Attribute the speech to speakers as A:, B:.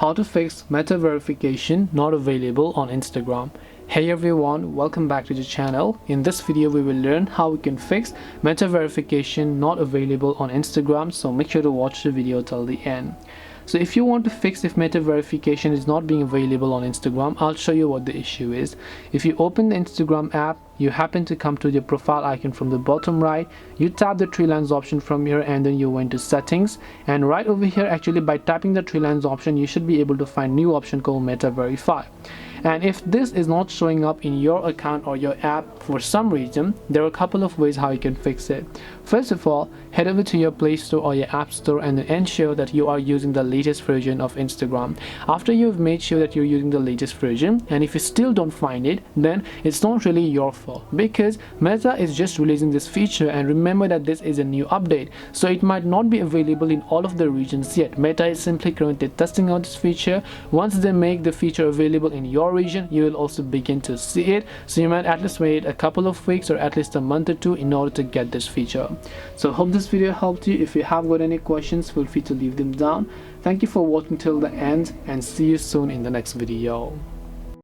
A: How to fix meta verification not available on Instagram. Hey everyone, welcome back to the channel. In this video we will learn how we can fix meta verification not available on Instagram, so make sure to watch the video till the end. So if you want to fix if meta verification is not being available on Instagram, I'll show you what the issue is. If you open the Instagram app, you happen to come to the profile icon from the bottom right, you tap the three lines option from here and then you went to settings, and right over here actually by tapping the three lines option you should be able to find new option called meta verify. And if this is not showing up in your account or your app for some reason, there are a couple of ways how you can fix it. First of all, head over to your Play Store or your App Store and then ensure that you are using the latest version of Instagram. After you've made sure that you're using the latest version, and if you still don't find it, then it's not really your fault, because Meta is just releasing this feature, and remember that this is a new update, so it might not be available in all of the regions yet. Meta is simply currently testing out this feature. Once they make the feature available in your region, you will also begin to see it, so you might at least wait a couple of weeks or at least a month or two in order to get this feature. So hope this video helped you. If you have got any questions, feel free to leave them down. Thank you for watching till the end and see you soon in the next video.